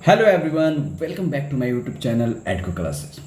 Hello everyone, welcome back to my YouTube channel Edco classes.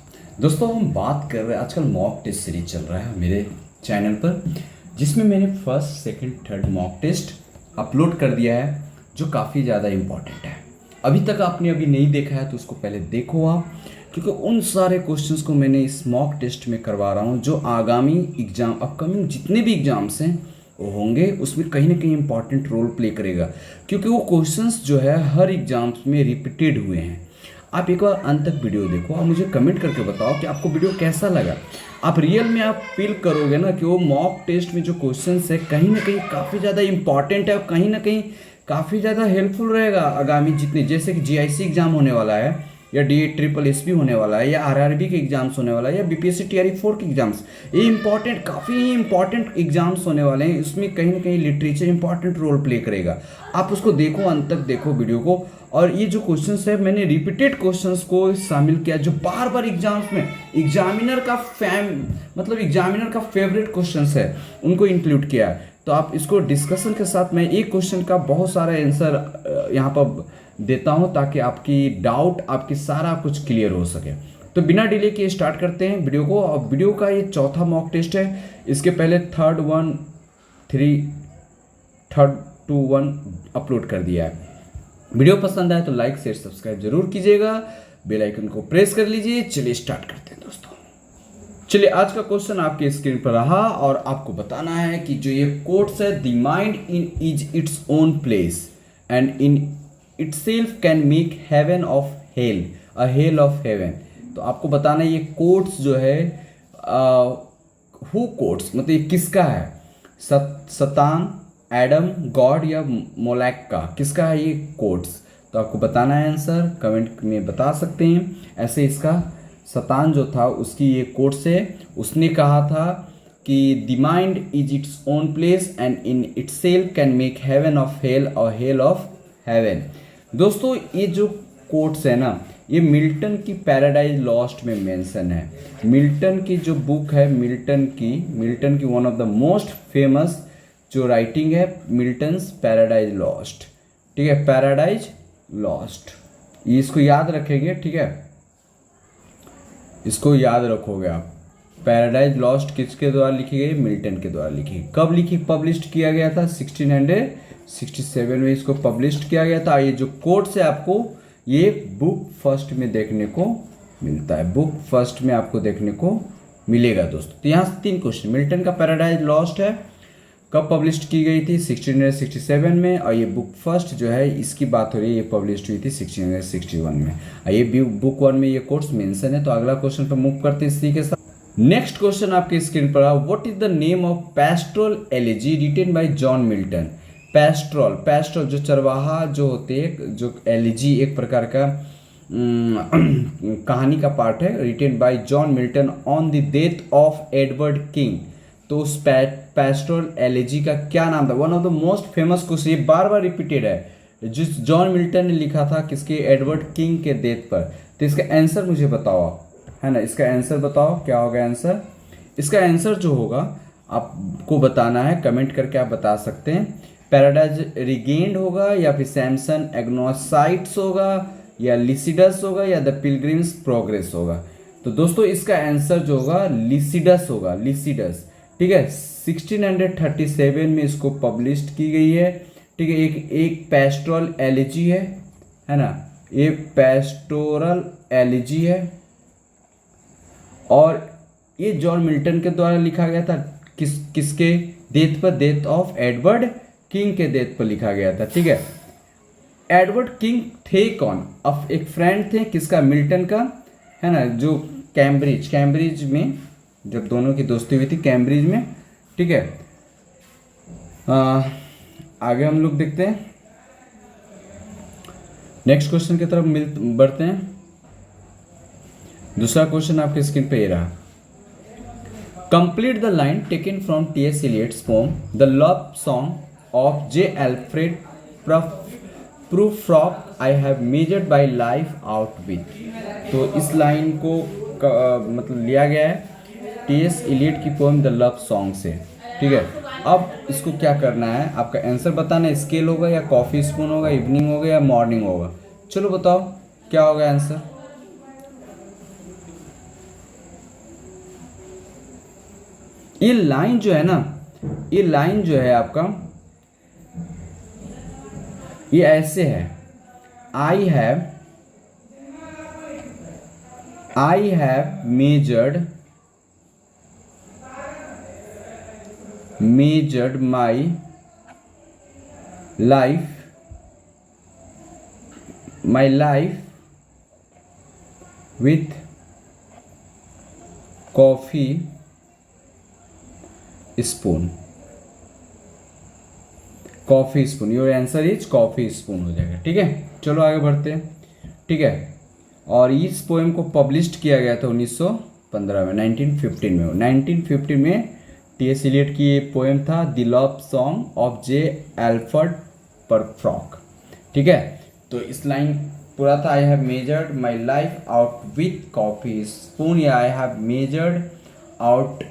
दोस्तों, हम बात कर रहे हैं, आजकल मॉक टेस्ट सीरीज चल रहा है मेरे चैनल पर, जिसमें मैंने first second third mock test upload कर दिया है, जो काफ़ी ज़्यादा इम्पॉर्टेंट है। अभी तक आपने अभी नहीं देखा है तो उसको पहले देखो आप, क्योंकि उन सारे क्वेश्चंस को मैंने इस मॉक टेस्ट में करवा रहा हूँ जो आगामी एग्जाम, अपकमिंग जितने भी एग्जाम्स हैं वो होंगे, उसमें कहीं ना कहीं इंपॉर्टेंट रोल प्ले करेगा, क्योंकि वो क्वेश्चंस जो है हर एग्जाम्स में रिपीटेड हुए हैं। आप एक बार अंत तक वीडियो देखो और मुझे कमेंट करके बताओ कि आपको वीडियो कैसा लगा। आप रियल में आप फील करोगे ना कि वो मॉक टेस्ट में जो क्वेश्चंस है कहीं ना कहीं काफ़ी ज़्यादा इंपॉर्टेंट है और कहीं ना कहीं काफ़ी ज़्यादा हेल्पफुल रहेगा आगामी जितने, जैसे कि जीआईसी एग्जाम होने वाला है, या डी ट्रिपल एस पी होने वाला है, या आरआरबी के एग्जाम्स होने वाला है, या बीपीएससी टीआरई 4 के एग्जाम्स। ये इंपॉर्टेंट, काफ़ी इंपॉर्टेंट एग्जाम्स होने वाले हैं। इसमें कहीं ना कहीं लिटरेचर इंपॉर्टेंट रोल प्ले करेगा। आप उसको देखो, अंत तक देखो वीडियो को। और ये जो क्वेश्चंस है, मैंने रिपीटेड क्वेश्चंस को शामिल किया जो बार बार एग्जाम्स में एग्जामिनर का एग्जामिनर का फेवरेट क्वेश्चंस है, उनको इंक्लूड किया है। तो आप इसको डिस्कशन के साथ, मैं एक क्वेश्चन का बहुत सारा आंसर यहाँ पर देता हूं ताकि आपकी डाउट, आपकी सारा कुछ क्लियर हो सके। तो बिना डिले के स्टार्ट करते हैं वीडियो को। और वीडियो का ये चौथा मॉक टेस्ट है। इसके पहले थर्ड टू वन अपलोड कर दिया है। वीडियो पसंद आए तो लाइक शेयर सब्सक्राइब जरूर कीजिएगा, बेल आइकन को प्रेस कर लीजिए। चलिए स्टार्ट करते हैं दोस्तों। चलिए, आज का क्वेश्चन आपके स्क्रीन पर रहा और आपको बताना है कि जो ये कोट्स है, the mind in is its own place and in itself can make heaven of hell, a hell of heaven। तो आपको बताना है ये कोट्स जो है, हु कोट्स मतलब ये किसका है? सतान, एडम, गॉड या मोलैक का, किसका है ये कोट्स? तो आपको बताना है आंसर, कमेंट में बता सकते हैं। ऐसे इसका सतान जो था उसकी ये कोट्स है। उसने कहा था कि the mind is its own place and in itself can make heaven of hell और हेल ऑफ हेवन। दोस्तों, ये जो कोट्स है ना, ये मिल्टन की पैराडाइज लॉस्ट में मेंशन है। मिल्टन की जो बुक है, मिल्टन की one of the most famous जो राइटिंग है, मिल्टन्स पैराडाइज लॉस्ट। ठीक है, पैराडाइज लॉस्ट, ये इसको याद रखेंगे। ठीक है, इसको याद रखोगे आप। पैराडाइज लॉस्ट किसके द्वारा लिखी गई? मिल्टन के द्वारा लिखी। कब लिखी, पब्लिश किया गया था? 1667 में इसको पब्लिश किया गया था। ये जो कोट्स है आपको ये बुक फर्स्ट में देखने को मिलता है, बुक फर्स्ट में आपको देखने को मिलेगा दोस्तों। तो यहाँ 3 क्वेश्चन, मिल्टन का पैराडाइज लॉस्ट है, कब पब्लिश की गई थी? 1667 में। और ये बुक फर्स्ट जो है, इसकी बात हो रही है, ये पब्लिश हुई थी 1661 में। ये बुक 1 में ये कोट्स मेंशन है। तो अगला क्वेश्चन पर मूव करते हैं इसी के साथ। नेक्स्ट क्वेश्चन आपके स्क्रीन पर है, what is the name of pastoral elegy written by John Milton? Pastoral जो चरवाहा जो होते हैं, जो एलिजी एक प्रकार का कहानी का पार्ट है, written by John Milton on the death of Edward King. तो उस पैस्टोरल एलिजी का क्या नाम था? One of the most famous question, ये बार बार रिपीटेड है, जिस जॉन मिल्टन ने लिखा था किसके? एडवर्ड किंग के डेथ पर। तो इसका आंसर मुझे बताओ, है ना, इसका आंसर बताओ क्या होगा आंसर। इसका आंसर जो होगा आपको बताना है, कमेंट करके आप बता सकते हैं। पैराडाइज रिगेन्ड होगा, या फिर सैमसन एग्नोसाइट्स होगा, या लिसिडस होगा, या द पिलग्रिम्स प्रोग्रेस होगा। तो दोस्तों, इसका आंसर जो होगा लिसिडस होगा, लिसिडस। ठीक है, 1637 में इसको पब्लिश की गई है। ठीक है, एक पैस्टोरल एलिजी है ना, ये पैस्टोरल एलिजी है और ये जॉन मिल्टन के द्वारा लिखा गया था। किसके डेथ पर? डेथ ऑफ एडवर्ड किंग के डेथ पर लिखा गया था। ठीक है, एडवर्ड किंग थे कौन? अब एक फ्रेंड थे किसका? मिल्टन का, है ना, जो कैम्ब्रिज में जब दोनों की दोस्ती हुई थी, कैम्ब्रिज में। ठीक है, आगे हम लोग देखते हैं, नेक्स्ट क्वेश्चन की तरफ बढ़ते हैं। दूसरा क्वेश्चन आपके स्क्रीन पे ये रहा, complete the line taken from T S. Eliot's poem the love song of J. Alfred Prufrock I have measured by life out with. तो इस लाइन को मतलब लिया गया है टी.एस. एलियट की पोएम द लव सॉन्ग से। ठीक है, अब इसको क्या करना है, आपका आंसर बताना है। स्केल होगा, या कॉफी स्पून होगा, इवनिंग होगा, या मॉर्निंग होगा? चलो बताओ। क्या होगा आंसर? ये लाइन जो है ना, ये लाइन जो है आपका, ये ऐसे है, I have measured my life with coffee spoon. Coffee spoon, your answer is coffee spoon हो जाएगा। ठीक है, चलो आगे बढ़ते हैं। ठीक है, और इस पोएम को पब्लिश किया गया था 1915 में, 1915 में। 1915 में टी.एस. इलियट की ये पोएम था the love song of J Alfred Prufrock. ठीक है, तो इस लाइन पूरा था, I have measured my life out with coffee spoon, या I have measure out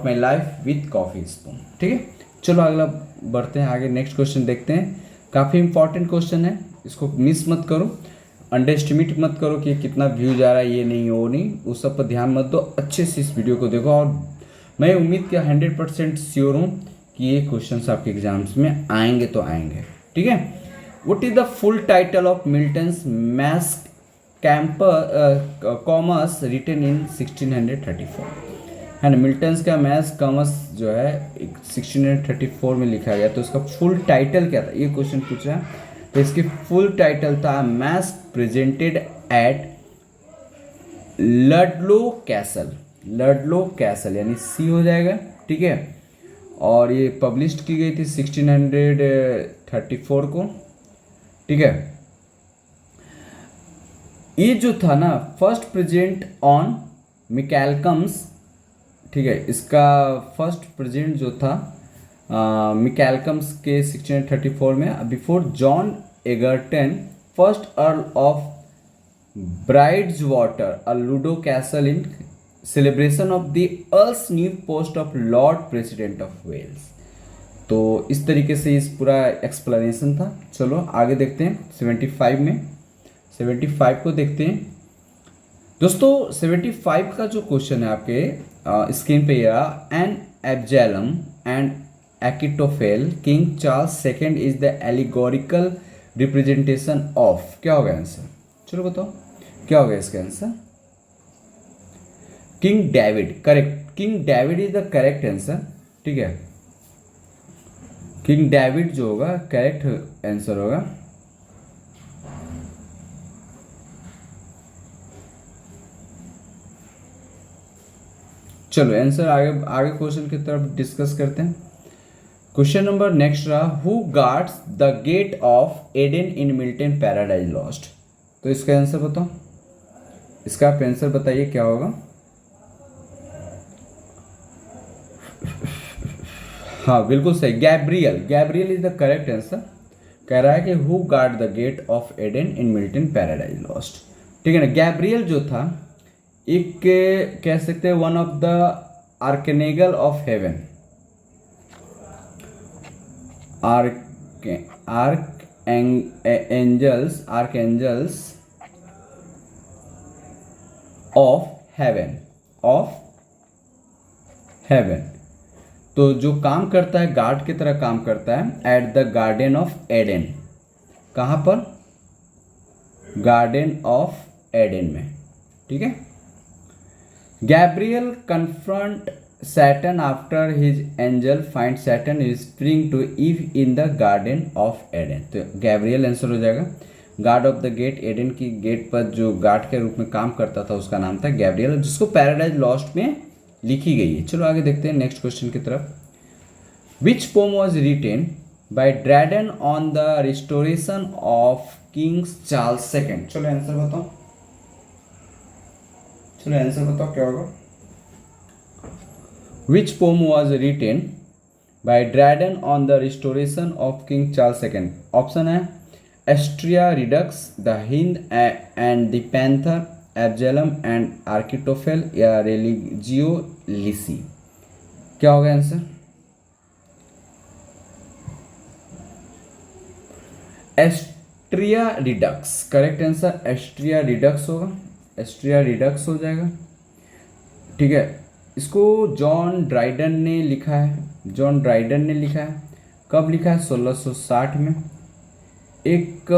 my life with coffee spoon. ठीक है, चलो अगला बढ़ते हैं आगे, नेक्स्ट क्वेश्चन देखते हैं। काफ़ी इंपॉर्टेंट क्वेश्चन है, इसको मिस मत करो, अंडर एस्टिमेट मत करो कि कितना व्यू जा रहा है, ये नहीं वो नहीं, उस सब पर ध्यान मत दो, अच्छे से इस वीडियो को देखो। और मैं उम्मीद किया 100% श्योर हूँ कि ये क्वेश्चंस आपके एग्जाम्स में आएंगे तो आएंगे। ठीक है, what is the full title of Milton's masque Comus written in 1634? है ना, मिल्टन्स का मैस कॉमर्स जो है 1634 में लिखा गया, तो इसका फुल टाइटल क्या था, ये क्वेश्चन पूछ रहा है। तो इसकी फुल टाइटल था मैस प्रेजेंटेड एट लडलो कैसल, यानी सी हो जाएगा। ठीक है, और ये पब्लिश की गई थी 1634 को। ठीक है, ये जो था ना फर्स्ट प्रेजेंट ऑन मिकैलकम्स। ठीक है, इसका फर्स्ट प्रेजेंट जो था मिकैलकम्स के 1634 में, before John Egerton first Earl of Bridgewater a Ludlow Castle in celebration of the Earl's new post of Lord President of Wales. तो इस तरीके से इस पूरा एक्सप्लेनेशन था। चलो आगे देखते हैं 75 में, 75 को देखते हैं दोस्तों। 75 का जो क्वेश्चन है आपके स्क्रीन पे, an Absalom and Achitophel King Charles second is the allegorical representation of, क्या होगा आंसर? चलो बताओ क्या होगा इसका answer? King David, correct, King David is the correct answer. ठीक है, किंग डेविड जो होगा करेक्ट आंसर होगा। चलो आंसर आगे क्वेश्चन की तरफ डिस्कस करते हैं। क्वेश्चन नंबर नेक्स्ट रहा, who guards the gate of Eden in Milton Paradise Lost? तो इसका आंसर बताओ, इसका आप आंसर बताइए क्या होगा? हाँ बिल्कुल सही, Gabriel is the correct answer. कह रहा है कि who guard the gate of Eden in Milton Paradise Lost. ठीक है ना, गैब्रियल जो था एक कह सकते हैं one of the archangel of heaven, archangels of heaven. तो जो काम करता है गार्ड की तरह काम करता है at the garden of Eden. कहाँ पर? गार्डन ऑफ एडन में। ठीक है, Gabriel confront Satan after his angel find Satan spring to Eve in the garden of Eden. तो गैब्रियल आंसर हो जाएगा। Guard of the gate, Eden की gate पर जो गार्ड के रूप में काम करता था उसका नाम था गैब्रियल, जिसको पैराडाइज लॉस्ट में लिखी गई है। चलो आगे देखते हैं नेक्स्ट क्वेश्चन की तरफ। Which poem was written by Dryden on the restoration of King Charles second? चलो आंसर बताओ, क्या होगा? Which poem was written by Dryden on the restoration of King Charles II? Option है Astraea Redux, the hind and the panther, Absalom and Achitophel, या Religio Laici. क्या होगा answer? Astraea Redux, correct answer Astraea Redux होगा, Astraea Redux हो जाएगा। ठीक है, इसको जॉन ड्राइडन ने लिखा है, जॉन ड्राइडन ने लिखा है। कब लिखा है? 1660 में। एक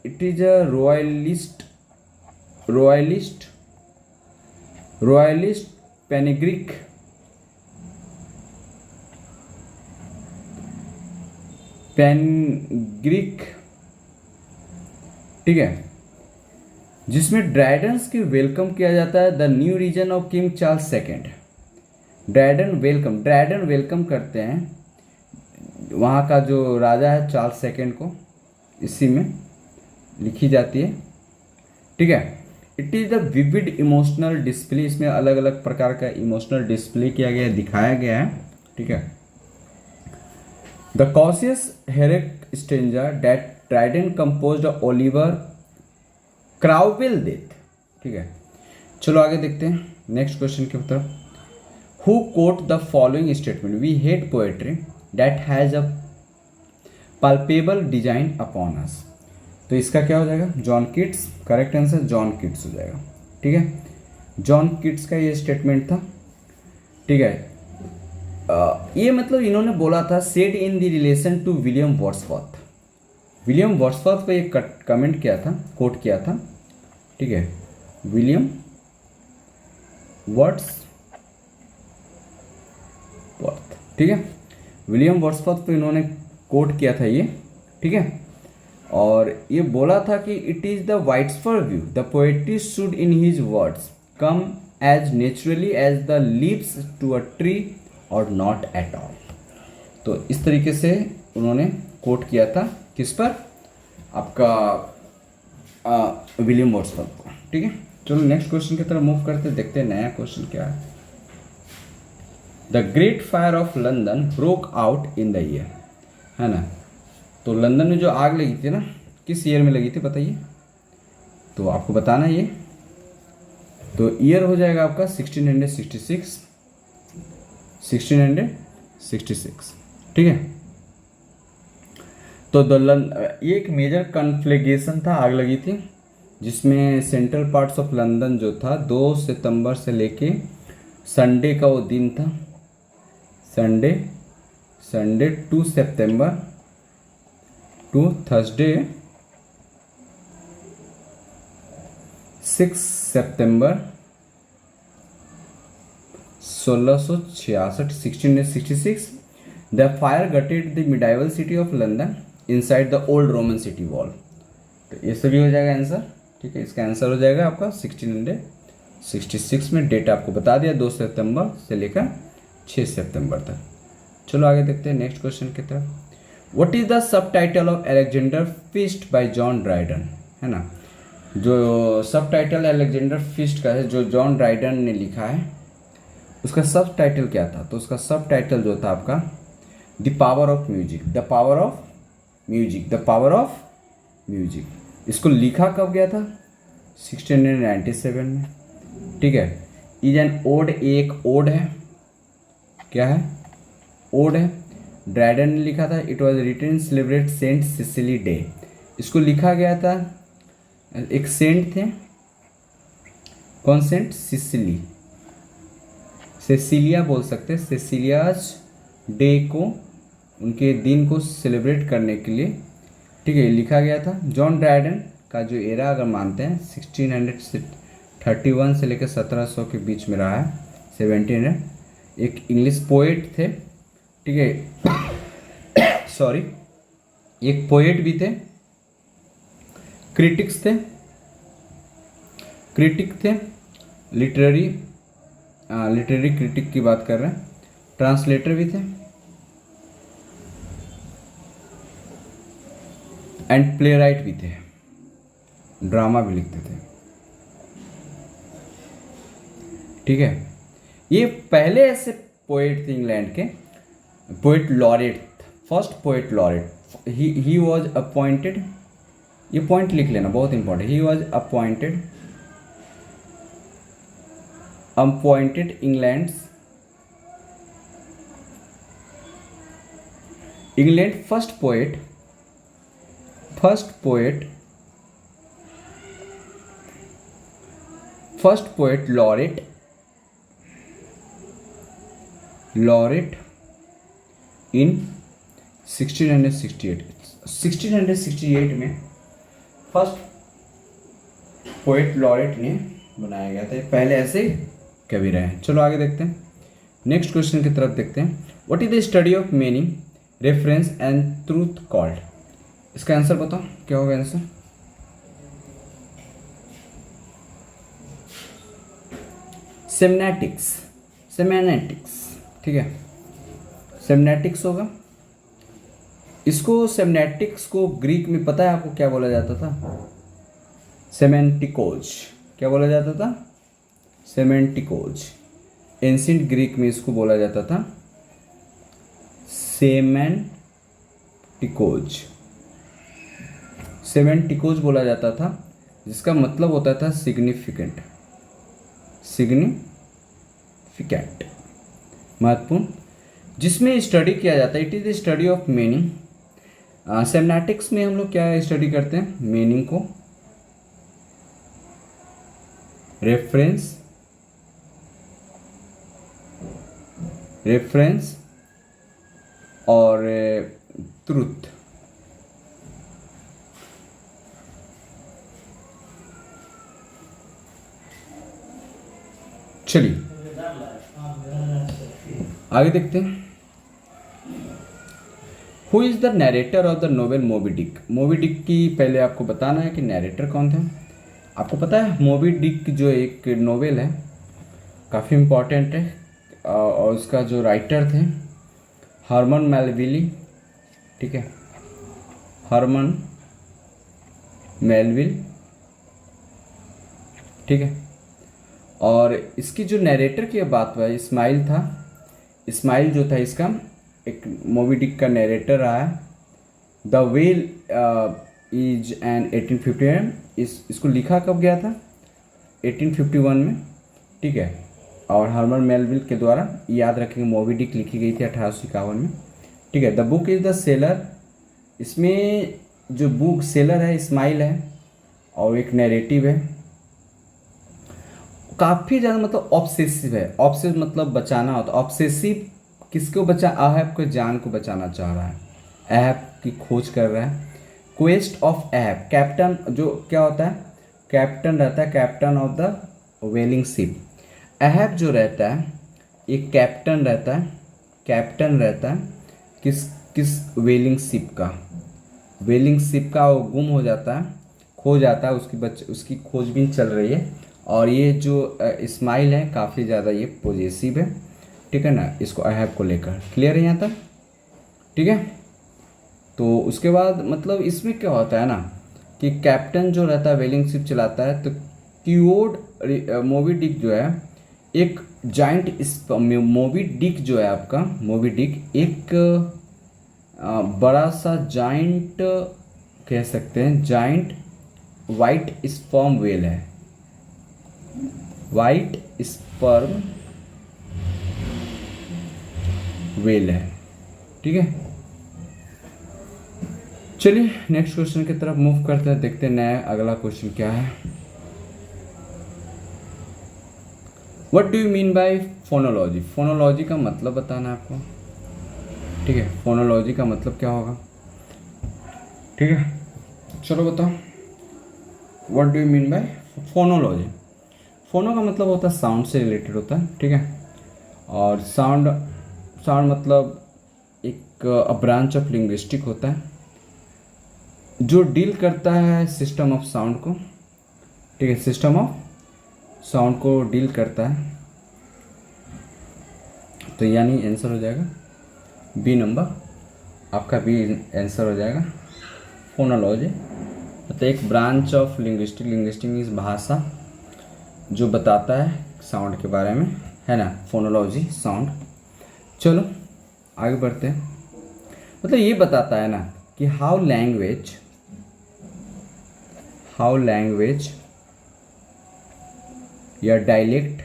it is royalist royalist royalist panegyric panegyric, ठीक है, जिसमें ड्राइडन्स की वेलकम किया जाता है the new reign of King Charles second. Dryden welcome करते हैं वहाँ का जो राजा है चार्ल्स सेकेंड को, इसी में लिखी जाती है। ठीक है, it is the vivid emotional display, इसमें अलग अलग प्रकार का इमोशनल डिस्प्ले किया गया है, दिखाया गया है। ठीक है, the cautious heroic stranger that Dryden composed Oliver Cromwell death. ठीक है, चलो आगे देखते हैं नेक्स्ट क्वेश्चन की तरफ। Who quote the following statement, we hate poetry that has a palpable design upon us. तो इसका क्या हो जाएगा? John Keats, correct answer John Keats हो जाएगा। ठीक है, जॉन किट्स का ये स्टेटमेंट था। ठीक है, ये मतलब इन्होंने बोला था said in the relation to William Wordsworth. William Wordsworth पे एक कमेंट किया था, कोट किया था। ठीक है, विलियम वर्ड्सवर्थ, ठीक है, विलियम वर्ड्सवर्थ पे इन्होंने कोट किया था ये। ठीक है, और ये बोला था कि it is the wide suffer view the poetry should in his words come as naturally as the leaves to a tree और नॉट एट ऑल। तो इस तरीके से उन्होंने कोट किया था, किस पर? आपका विलियम वर्ड्सवर्थ को। ठीक है, चलो नेक्स्ट क्वेश्चन की तरफ मूव करते, देखते हैं नया क्वेश्चन क्या है। The great fire of London broke out in the year, है ना। तो लंदन में जो आग लगी थी ना, किस ईयर में लगी थी बताइए? तो आपको बताना है ये। तो ईयर हो जाएगा आपका 1666, 1666। ठीक है, तो ये एक मेजर कन्फ्लेगेशन था, आग लगी थी, जिसमें सेंट्रल पार्ट्स ऑफ लंदन जो था 2 सितंबर से लेके संडे का वो दिन था, Sunday 2 September to Thursday 6 September 1666। The fire gutted the medieval city of London inside the old Roman city wall. तो ये सभी हो जाएगा आंसर। ठीक है, इसका आंसर हो जाएगा आपका 1666 में। डेट आपको बता दिया, 2 सितंबर से लेकर 6 सितंबर तक। चलो आगे देखते हैं नेक्स्ट क्वेश्चन की तरफ। What is the sub title of Alexander feast bye John Dryden, है ना। जो सब टाइटल अलेक्जेंडर फीस्ट का है, जो जॉन ड्राइडन ने लिखा है, उसका सब टाइटल क्या था? तो उसका सब टाइटल जो था आपका the power of music, the power of music, the power of music. इसको लिखा कब गया था? 1697 में। ठीक है, इज एन ओड, एक ओड है, क्या है? ओड है। ड्राइडन ने लिखा था, it was written celebrate Saint Cecilia day. इसको लिखा गया था, एक सेंट थे, कौन सेंट? सिसिली, सेसिलिया बोल सकते हैं, सेसिलियाज डे को, उनके दिन को सेलिब्रेट करने के लिए। ठीक है, लिखा गया था। जॉन ड्राइडन का जो एरा अगर मानते हैं 1631 से लेकर 1700 के बीच में रहा है, 1700। एक इंग्लिश पोएट थे, ठीक है, सॉरी, एक पोएट भी थे, क्रिटिक थे, लिटरेरी क्रिटिक की बात कर रहे हैं, ट्रांसलेटर भी थे, एंड प्ले राइट भी थे, ड्रामा भी लिखते थे। ठीक है, ये पहले ऐसे पोएट थे इंग्लैंड के, poet laureate, first poet laureate. He was appointed, ये पॉइंट लिख लेना, बहुत important. He was appointed England first first poet laureate in 1668 में फर्स्ट पोएट लॉरेट ने बनाया गया था। पहले ऐसे कवि रहे हैं। चलो आगे देखते हैं, नेक्स्ट क्वेश्चन की तरफ देखते हैं। What is the study of meaning, reference and truth called? इसका आंसर बताओ, क्या होगा आंसर? सेमनेटिक्स, ठीक है, सेमनेटिक्स होगा। इसको सेमनेटिक्स को ग्रीक में पता है आपको क्या बोला जाता था? सेमेंटिकोज। क्या बोला जाता था? सेमेंटिकोज। एंशिएंट ग्रीक में इसको बोला जाता था सेमेंटिकोज बोला जाता था, जिसका मतलब होता था सिग्निफिकेंट, महत्वपूर्ण, जिसमें स्टडी किया जाता है। It is the study of meaning. Semantics में हम लोग क्या स्टडी करते हैं? मीनिंग को, रेफरेंस और ट्रुथ। चलिए आगे देखते हैं। Who is the narrator of the novel Moby Dick? Moby Dick की पहले आपको बताना है कि नरेटर कौन थे। आपको पता है मोबी डिक जो एक नोवेल है, काफ़ी इम्पॉर्टेंट है, और उसका जो राइटर थे हरमन मेलविली, ठीक है, हरमन मेलविल, ठीक है। और इसकी जो नरेटर की बात हुआ इस्माइल था। इस्माइल जो था इसका एक मोबी डिक का नरेटर रहा है। The well is an 1851। इसको लिखा कब गया था? 1851 में, ठीक है। और हरमन मेलविल के द्वारा, याद रखेंगे, मोबी डिक लिखी गई थी 1851 में, ठीक है। The book is the seller. इसमें जो बुक सेलर है इस्माइल है, और एक नैरेटिव है। काफ़ी ज़्यादा मतलब ऑब्सेसिव है। ऑब्सेसिव मतलब बचाना होता है। ऑब्सेसिव किसको अहब को, जान को बचाना चाह रहा है, अहब की खोज कर रहा है। क्वेस्ट ऑफ अहब, कैप्टन जो क्या होता है? कैप्टन रहता है, captain of the whaling ship. Ahab जो रहता है एक कैप्टन रहता है किस वेलिंग शिप का। वो गुम हो जाता है, खो जाता है, उसकी खोजबीन चल रही है। और ये जो इस्माइल है काफ़ी ज़्यादा ये पॉजेसिव है, ठीक है ना, इसको अहब को लेकर। क्लियर है यहाँ तक? ठीक है। तो उसके बाद मतलब इसमें क्या होता है ना कि कैप्टन जो रहता है वेलिंग शिप चलाता है, तो कीवर्ड मोबी डिक जो है एक जाइंट, मोबी डिक जो है आपका, मोबी डिक एक बड़ा सा जाइंट कह सकते हैं, जाइंट वाइट स्पर्म वेल है। वाइट स्पर्म वेल है, ठीक है। चलिए नेक्स्ट क्वेश्चन की तरफ मूव करते हैं, देखते हैं नया अगला क्वेश्चन क्या है। What do you mean by phonology? Phonology का मतलब बताना है आपको, ठीक है। फोनोलॉजी का मतलब क्या होगा, ठीक है। चलो बताओ, what do you mean by phonology? फोनो का मतलब होता है साउंड से रिलेटेड होता है, ठीक है। और साउंड मतलब एक ब्रांच ऑफ लिंग्विस्टिक होता है जो डील करता है सिस्टम ऑफ साउंड को, ठीक है, सिस्टम ऑफ साउंड को डील करता है। तो यानी आंसर हो जाएगा बी नंबर, आपका बी आंसर हो जाएगा। फोनोलॉजी मतलब एक ब्रांच ऑफ लिंग्विस्टिक मीन्स भाषा जो बताता है साउंड के बारे में, है ना, फोनोलॉजी साउंड। चलो आगे बढ़ते हैं। मतलब ये बताता है ना कि हाउ लैंग्वेज या dialect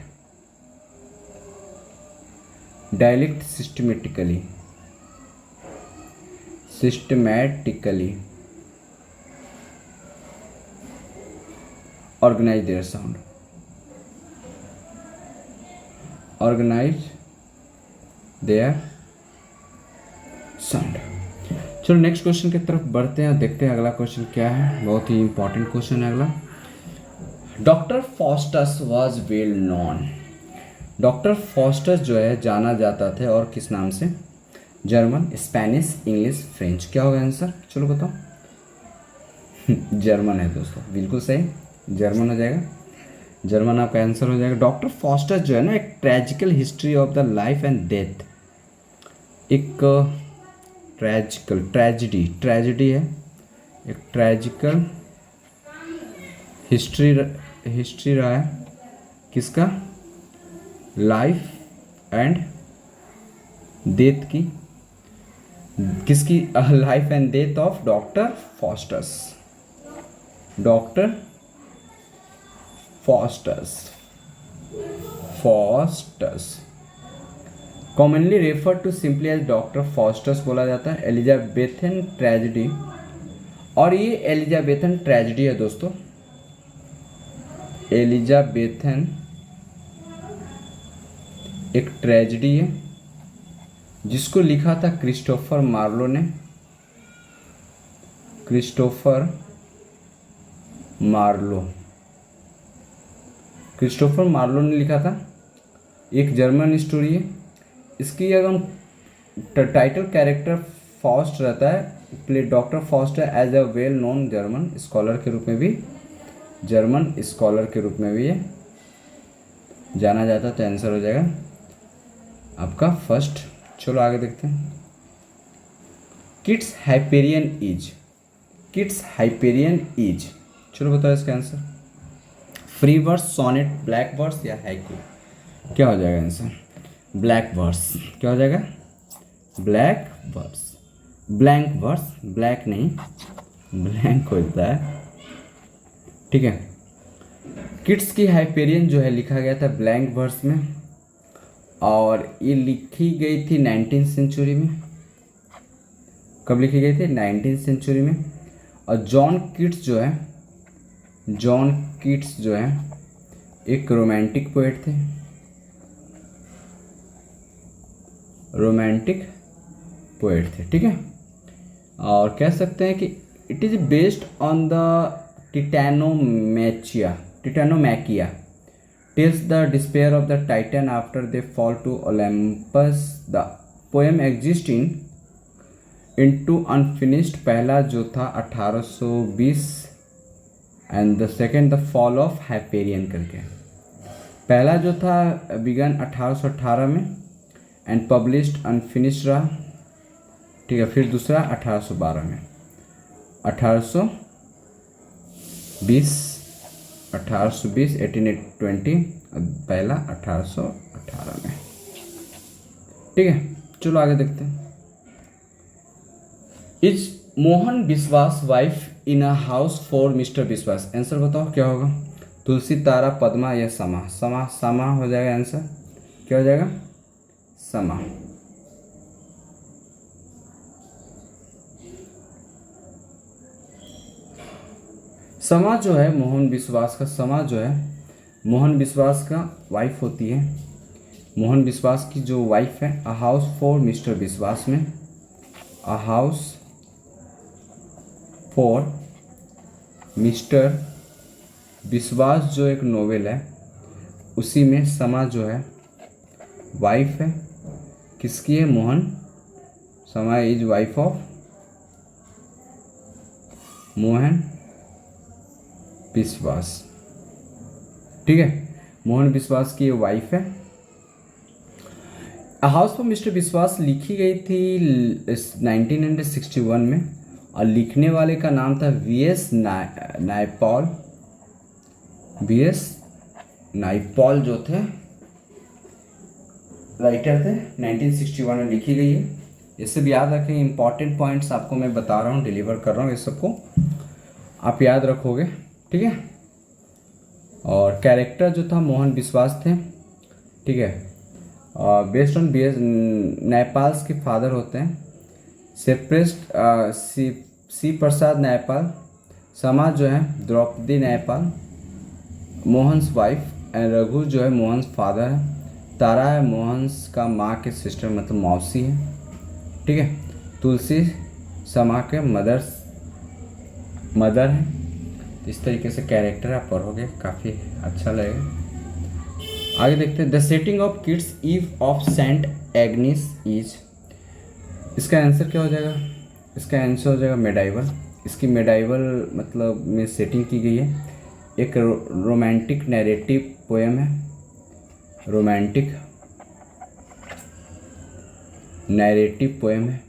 systematically organise their sound, organise their sound. चलो नेक्स्ट क्वेश्चन की तरफ बढ़ते हैं, देखते हैं अगला क्वेश्चन क्या है। बहुत ही इंपॉर्टेंट क्वेश्चन है अगला। Doctor Faustus was well known. Doctor Faustus जो है जाना जाता थे और किस नाम से? German, Spanish, English, French. क्या होगा आंसर? चलो बताओ। जर्मन है दोस्तों, बिल्कुल सही, जर्मन हो जाएगा। जर्मन आपका आंसर हो जाएगा। डॉक्टर फॉस्टस जो है ना एक tragical history of the life and death, एक ट्रेजिडी है, एक ट्रेजिकल हिस्ट्री रहा है किसका? लाइफ एंड डेथ की, किसकी? Life and death of doctor Faustus. Doctor Faustus commonly refer to simply as doctor Faustus बोला जाता है। एलिजाबेथन ट्रेजिडी, और ये एलिजाबेथन ट्रेजिडी है दोस्तों, एलिजाबेथन एक ट्रेजिडी है जिसको लिखा था क्रिस्टोफर मार्लो ने। क्रिस्टोफर मार्लो ने लिखा था। एक जर्मन स्टोरी है। इसकी अगर हम टाइटल कैरेक्टर फॉस्ट रहता है, play doctor Faust as a well known German scholar के रूप में भी, जर्मन स्कॉलर के रूप में भी ये जाना जाता है। तो आंसर हो जाएगा आपका फर्स्ट। चलो आगे देखते हैं। किट्स हाइपेरियन इज, चलो बताओ इसका आंसर। Free verse, sonnet, black verse या हाइकू? क्या हो जाएगा आंसर? Black verse. क्या हो जाएगा? Black verse. Blank verse, black नहीं, ब्लैंक होता है, ठीक है। किट्स की हाइपेरियन जो है लिखा गया था ब्लैंक वर्स में, और ये लिखी गई थी 19th सेंचुरी में। कब लिखी गई थी? 19th सेंचुरी में। और जॉन कीट्स जो है एक रोमांटिक पोएट थे, ठीक है। और कह सकते हैं कि it is based on the Titanomachia tells the despair of the Titans after they fall to Olympus. The poem existing into unfinished. पहला जो था 1820 and the second the fall of Hyperion करके। पहला जो था बिगन 1818 में एंड पब्लिश्ड अनफिनिश्ड रहा, ठीक है। फिर दूसरा 1812 में, 1820 1820 पहला 1818 में, ठीक है। चलो आगे देखते हैं। इज मोहन विश्वास wife in a house for mister विश्वास? आंसर बताओ क्या होगा? तुलसी, तारा, पद्मा या समा हो जाएगा आंसर। क्या हो जाएगा? समा। समा जो है मोहन विश्वास का वाइफ होती है। मोहन विश्वास की जो वाइफ है, अ हाउस फॉर मिस्टर विश्वास में, अ हाउस फॉर मिस्टर विश्वास जो एक नोवेल है, उसी में समा जो है वाइफ है किसकी है? मोहन। समा इज वाइफ ऑफ मोहन विश्वास, ठीक है। मोहन विश्वास की वाइफ है। हाउस फॉर मिस्टर विश्वास लिखी गई थी 1961 में, और लिखने वाले का नाम था वीएस नाइपॉल जो थे राइटर थे। 1961 में लिखी गई है। ये सब याद रखें, इंपॉर्टेंट पॉइंट्स आपको मैं बता रहा हूँ, डिलीवर कर रहा हूँ, ये सबको आप याद रखोगे, ठीक है। और कैरेक्टर जो था मोहन विश्वास थे, ठीक है। बेस्ड ऑन बीएस नायपाल्स के फादर होते हैं सेप्रेस्ट सी प्रसाद नायपाल। समा जो है द्रौपदी नायपाल, मोहन्स वाइफ एंड रघु जो है मोहन्स फादर है। तारा है मोहन्स का माँ के सिस्टर मतलब मौसी है, ठीक है। तुलसी समा के मदर है। इस तरीके से कैरेक्टर आप पढ़ोगे, काफ़ी अच्छा लगेगा। आगे देखते हैं। The setting of Keats' Eve of Saint Agnes is, इसका आंसर क्या हो जाएगा? इसका आंसर हो जाएगा मेडाइवल। इसकी मेडाइवल मतलब में सेटिंग की गई है। एक रोमांटिक नैरेटिव पोएम है, रोमांटिक नैरेटिव पोएम है।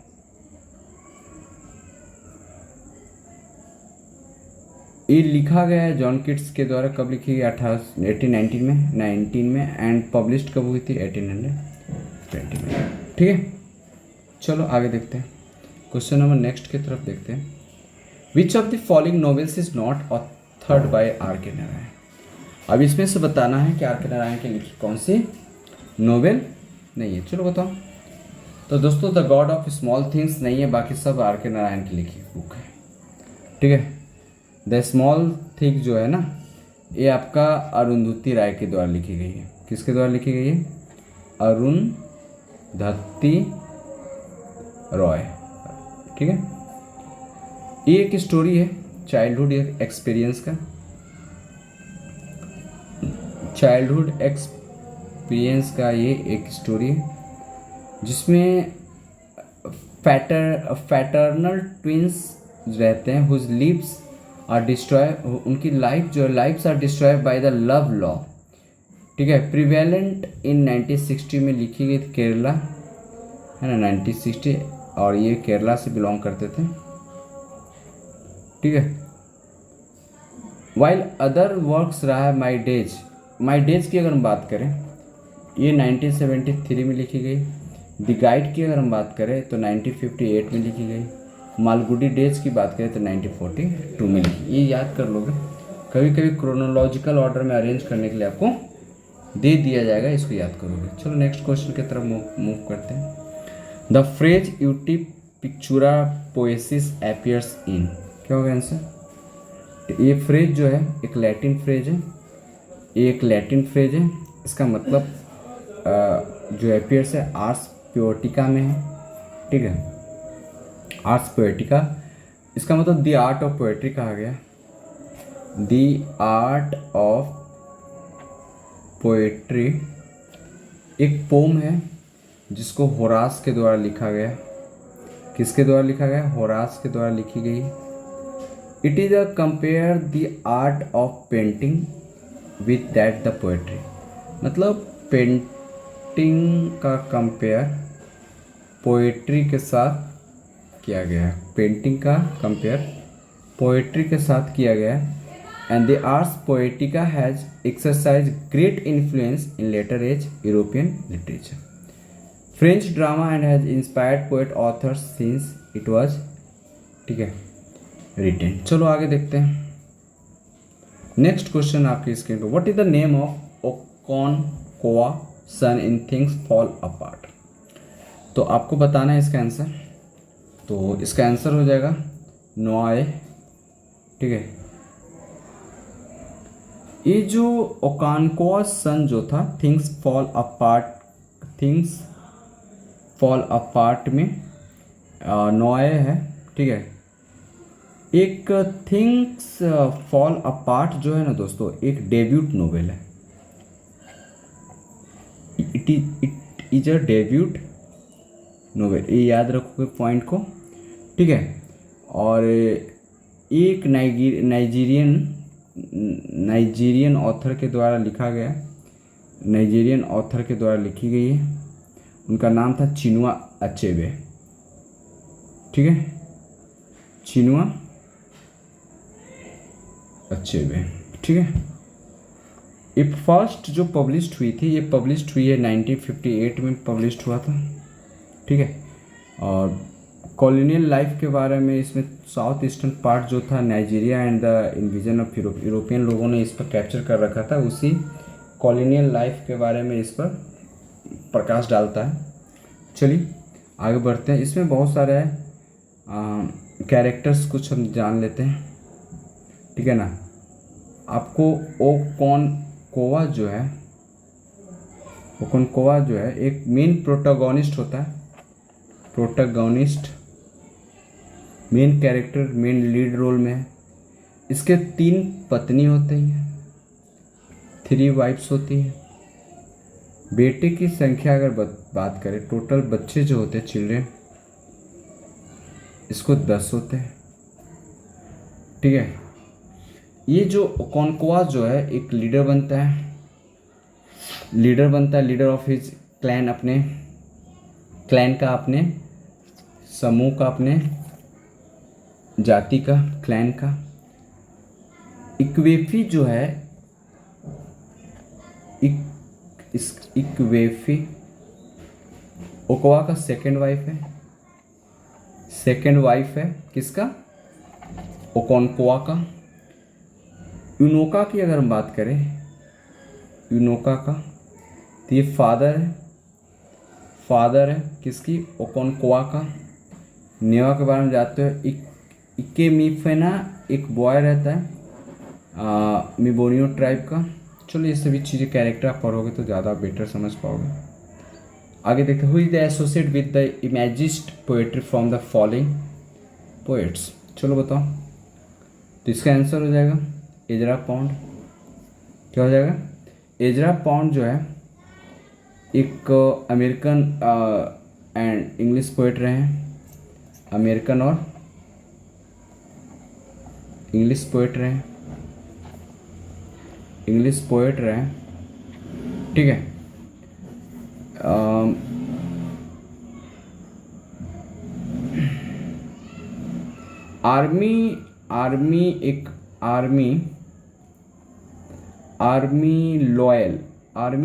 ये लिखा गया है जॉन किट्स के द्वारा। कब लिखी गई? 1819 में, 19 में। एंड पब्लिश्ड कब हुई थी? 1820 में, ठीक है। चलो आगे देखते हैं। क्वेश्चन नंबर नेक्स्ट की तरफ देखते हैं। Which of the following novels is not authored by R K Narayan? अब इसमें से बताना है कि आर के नारायण की लिखी कौन सी नोवेल नहीं है। चलो बताओ। तो दोस्तों the God of small things नहीं है, बाकी सब आर के नारायण की लिखी बुक है, ठीक है। द स्मॉल थिंग जो है ना, ये आपका अरुंधति राय के द्वारा लिखी गई है। किसके द्वारा लिखी गई है? अरुंधति रॉय, ठीक है। ये एक स्टोरी है चाइल्डहुड एक्सपीरियंस का, चाइल्डहुड एक्सपीरियंस का ये एक स्टोरी है जिसमें फैटर्नल ट्विंस रहते हैं हुज लिव्स आर डिस्ट्रॉय, उनकी लाइफ जो lifes are destroy by the love law, ठीक है। प्रिवेलेंट इन 1960 में लिखी गई थी, केरला है ना, 1960, और ये केरला से बिलोंग करते थे, ठीक है। वाइल अदर वर्क्स रहा है माई डेज की अगर हम बात करें, ये 1973 में लिखी गई। द गाइड की अगर हम बात करें तो 1958 में लिखी गई। मालगुडी डेज की बात करें तो 1942 में लिखी। ये याद कर लोगे, कभी कभी क्रोनोलॉजिकल ऑर्डर में अरेंज करने के लिए आपको दे दिया जाएगा, इसको याद करोगे। चलो नेक्स्ट क्वेश्चन की तरफ मूव करते हैं। द फ्रेज यूटी पिक्चुरा पोएसिस एपियर्स इन, क्या होगा आंसर? ये फ्रेज जो है एक लैटिन फ्रेज है, एक लैटिन फ्रेज है। इसका मतलब जो एपियर्स है आर्स पोएटिका में है, ठीक है। आर्स पोएटिका, इसका मतलब द आर्ट ऑफ पोएट्री कहा गया। द आर्ट ऑफ पोएट्री एक पोम है जिसको होरास के द्वारा लिखा गया। किसके द्वारा लिखा गया? होरास के द्वारा लिखी गई। It is a compare the art of painting with that the poetry, मतलब पेंटिंग का कंपेयर पोएट्री के साथ किया गया है। पेंटिंग का कंपेयर पोएट्री के साथ किया गया है। And the Ars Poetica has exercised great influence in later age European literature, French drama and has inspired poet authors since it was, ठीक है, रिटेन। चलो आगे देखते हैं। नेक्स्ट क्वेश्चन आपकी स्क्रीन पर। What is the name of Okonkwo son in Things Fall Apart? तो आपको बताना है इसका आंसर। तो इसका आंसर हो जाएगा नोआए, ठीक है। ये जो ओकानक्वा सन जो था थिंग्स फॉल अपार्ट में नोआए है, ठीक है। एक थिंग्स फॉल अपार्ट जो है ना दोस्तों, एक डेब्यूट नोवेल है। It is a debut novel, ये याद रखोगे पॉइंट को, ठीक है। और एक नाइजीरियन ऑथर के द्वारा लिखा गया, नाइजीरियन ऑथर के द्वारा लिखी गई है। उनका नाम था चिनुआ अचेबे, ठीक है, चिनुआ अचेबे, ठीक है। ये फर्स्ट जो पब्लिश्ड हुई थी, ये पब्लिश्ड हुई है 1958 में पब्लिश्ड हुआ था, ठीक है। और कॉलोनियल लाइफ के बारे में इसमें साउथ ईस्टर्न पार्ट जो था Nigeria and the invasion of European लोगों ने इस पर कैप्चर कर रखा था, उसी कॉलोनियल लाइफ के बारे में इस पर प्रकाश डालता है। चलिए आगे बढ़ते हैं। इसमें बहुत सारे कैरेक्टर्स कुछ हम जान लेते हैं, ठीक है ना। आपको ओकोनकोवा जो है एक मेन प्रोटोगोनिस्ट होता है, protagonist main character, main lead role में है। इसके 3 पत्नी होती हैं, 3 वाइफ्स होती हैं। बेटे की संख्या अगर बात करें, टोटल बच्चे जो होते हैं चिल्ड्रेन, इसको 10 होते हैं। ठीक है। ये जो ओकोनकोवा जो है एक लीडर बनता है, लीडर ऑफ हिज क्लैन, अपने क्लैन का, अपने समूह का, अपने जाति का, क्लैन का। इक्वेफी जो है, इक्वेफी ओकोवा का सेकंड वाइफ है किसका? ओकोनकोवा का। यूनोका की अगर हम बात करें, यूनोका का, तो ये फादर है किसकी? ओकोनकोवा का। नेवा के बारे में जानते हो, इकेमीफेना एक बॉय रहता है मिबोनियो ट्राइब का। चलो ये सभी चीज़ें कैरेक्टर आप पढ़ोगे तो ज़्यादा बेटर समझ पाओगे। आगे देखते हैं, who is the associate with the imagist poetry from the following poets. चलो बताओ। तो इसका आंसर हो जाएगा एजरा पॉन्ड। क्या हो जाएगा? एजरा पॉन्ड जो है एक अमेरिकन एंड इंग्लिश पोएट रहे हैं, अमेरिकन और इंग्लिश पोएट रहे हैं। ठीक है। आर्मी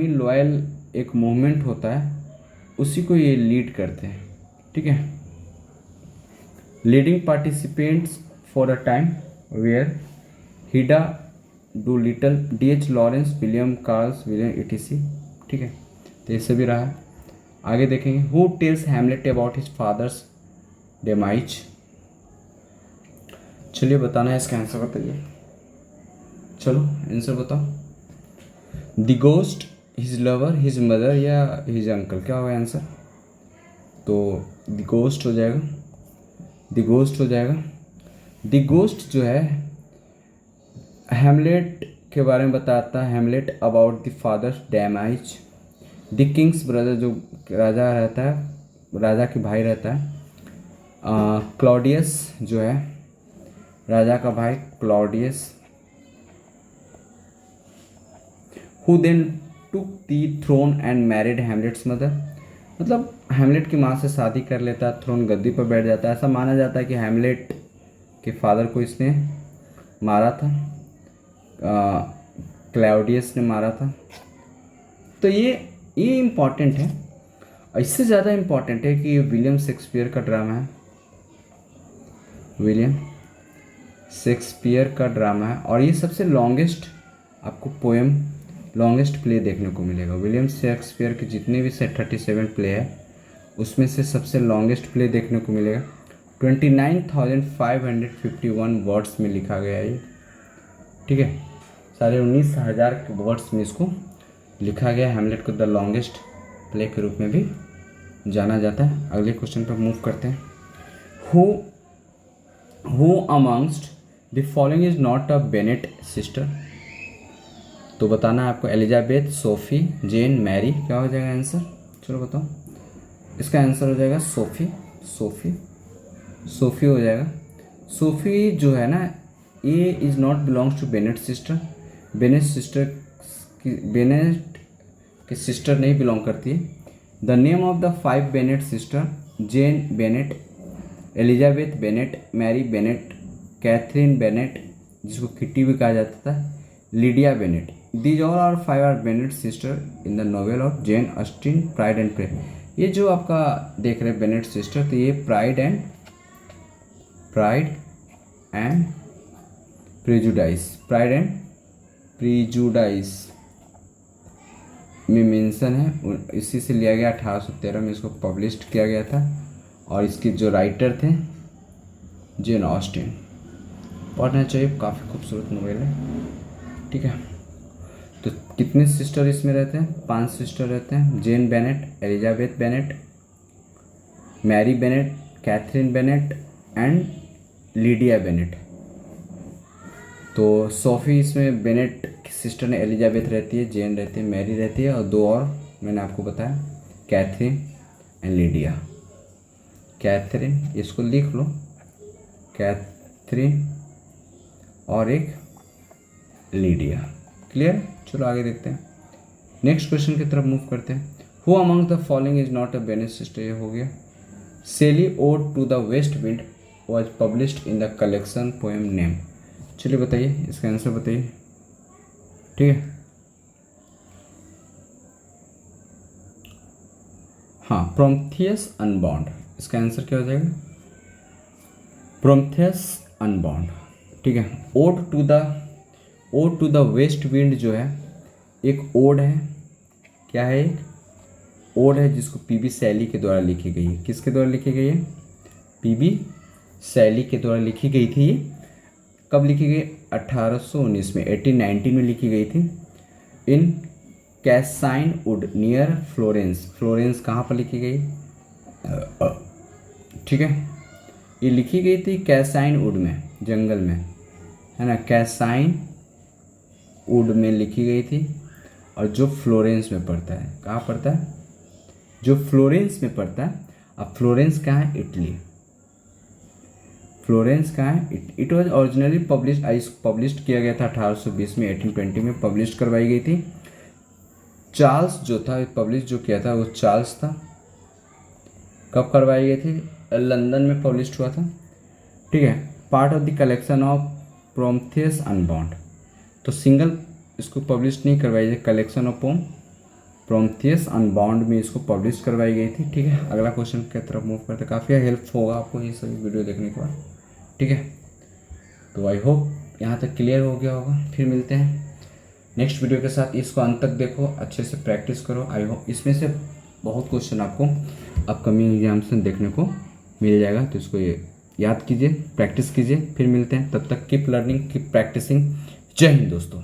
लॉयल एक मूवमेंट होता है, उसी को ये लीड करते हैं। ठीक है। Leading participants for a time were Hilda Doolittle, D.H. Lawrence, William Carlos, William etc। ठीक है। तो ये सभी रहा है। आगे देखेंगे, who tells Hamlet about his father's demise. चलिए बताना है इसका आंसर, बताइए। चलो आंसर बताओ। The ghost, his lover, his mother या हिज अंकल, क्या होगा आंसर? तो द गोस्ट हो जाएगा। द गोस्ट जो है हैमलेट के बारे में बताता है। Hamlet about the father's demise. The king's brother, जो राजा रहता है, राजा के भाई रहता है, क्लॉडियस जो है राजा का भाई, Claudius. Who then took the throne and married Hamlet's mother, मतलब हैमलेट की माँ से शादी कर लेता है, थ्रोन गद्दी पर बैठ जाता है। ऐसा माना जाता है कि हैमलेट के फादर को इसने मारा था, क्लॉडियस ने मारा था। तो ये इम्पॉर्टेंट है। इससे ज़्यादा इम्पॉर्टेंट है कि ये विलियम शेक्सपियर का ड्रामा है, विलियम शेक्सपियर का ड्रामा है। और ये सबसे लॉन्गेस्ट आपको पोएम, लॉन्गेस्ट प्ले देखने को मिलेगा। विलियम शेक्सपियर के जितने भी 37 प्ले है, उसमें से सबसे लॉन्गेस्ट प्ले देखने को मिलेगा। 29,551 वर्ड्स में लिखा गया है ये। ठीक है। 19,500 वर्ड्स में इसको लिखा गया। हैमलेट को द लॉन्गेस्ट प्ले के रूप में भी जाना जाता है। अगले क्वेश्चन पर मूव करते हैं। Who amongst the following is not a Bennet sister. तो बताना है आपको, एलिजाबेथ, सोफी, जेन, मैरी। क्या हो जाएगा आंसर? चलो बताओ। इसका आंसर हो जाएगा सोफी हो जाएगा। सोफी जो है ना, ये is not belongs to Bennet sister. Bennet की सिस्टर नहीं बिलोंग करती है। The name of the 5 Bennet sister, Jane Bennet, Elizabeth Bennet, Mary Bennet, Catherine Bennet, जिसको किटी भी कहा जाता था, Lydia Bennet. These all are 5 are Bennet sister in the novel of Jane Austen, Pride and प्रे। ये जो आपका देख रहे हैं बेनेट सिस्टर, तो ये प्राइड एंड प्रेजुडाइस में मेंशन है। इसी से लिया गया, 1813 में इसको पब्लिश्ड किया गया था। और इसके जो राइटर थे जेन ऑस्टिन। पढ़ना चाहिए, काफ़ी खूबसूरत नोवेल है। ठीक है। तो कितने सिस्टर इसमें रहते हैं? 5 सिस्टर रहते हैं। Jane Bennet, Elizabeth Bennet, Mary Bennet, Catherine Bennet and Lydia Bennet. तो सोफ़ी इसमें बेनेट की सिस्टर ने एलिजाबेथ रहती है, जेन रहती है, मैरी रहती है और 2 और मैंने आपको बताया, कैथरीन एंड लीडिया। कैथरीन, इसको लिख लो, कैथरीन और एक लीडिया। क्लियर? चलो आगे देखते हैं, नेक्स्ट क्वेश्चन की तरफ मूव करते हैं। Who among the following is not a Bennet sister? ये हो गया। Shelley Ode to the West Wind was published in the collection poem name. चलिए बताइए, इसका आंसर बताइए। ठीक है, हाँ, प्रोमेथियस अनबाउंड। इसका आंसर क्या हो जाएगा? Prometheus Unbound. ठीक है। Ode to the West Wind जो है एक ओड है। क्या है? एक ओड है जिसको पीबी शैली के द्वारा लिखी गई है। किसके द्वारा लिखी गई है? पीबी शैली के द्वारा लिखी गई थी। कब लिखी गई? 1819 में, 1819 में लिखी गई थी इन कैसाइन वुड नियर फ्लोरेंस। फ्लोरेंस कहाँ पर लिखी गई? ठीक है, ये लिखी गई थी कैसाइन वुड में, जंगल में, है ना। कैसाइन वुड में लिखी गई थी और जो फ्लोरेंस में पड़ता है। कहाँ पड़ता है? जो फ्लोरेंस में पड़ता है। अब फ्लोरेंस कहाँ है? इटली। फ्लोरेंस कहाँ है? इट वॉज ओरिजिनली पब्लिश्ड किया गया था 1820 में, 1820 में पब्लिश करवाई गई थी। चार्ल्स जो था, पब्लिश जो किया था वो चार्ल्स था। कब करवाई गई थी? लंदन में पब्लिश हुआ था। ठीक है। Part of the collection of Prometheus Unbound. तो सिंगल इसको पब्लिश नहीं करवाई गई, collection of poem Prometheus Unbound में इसको पब्लिश करवाई गई थी। ठीक है। अगला क्वेश्चन की तरफ मूव करते, काफ़ी हेल्प होगा आपको ये सभी वीडियो देखने के बाद। ठीक है, तो आई होप यहाँ तक क्लियर हो गया होगा। फिर मिलते हैं नेक्स्ट वीडियो के साथ। इसको अंत तक देखो, अच्छे से प्रैक्टिस करो। आई होप इसमें से बहुत क्वेश्चन आपको अपकमिंग एग्जाम्स में देखने को मिल जाएगा। तो इसको ये याद कीजिए, प्रैक्टिस कीजिए। फिर मिलते हैं, तब तक कीप लर्निंग, कीप प्रैक्टिसिंग। जय हिंद दोस्तों।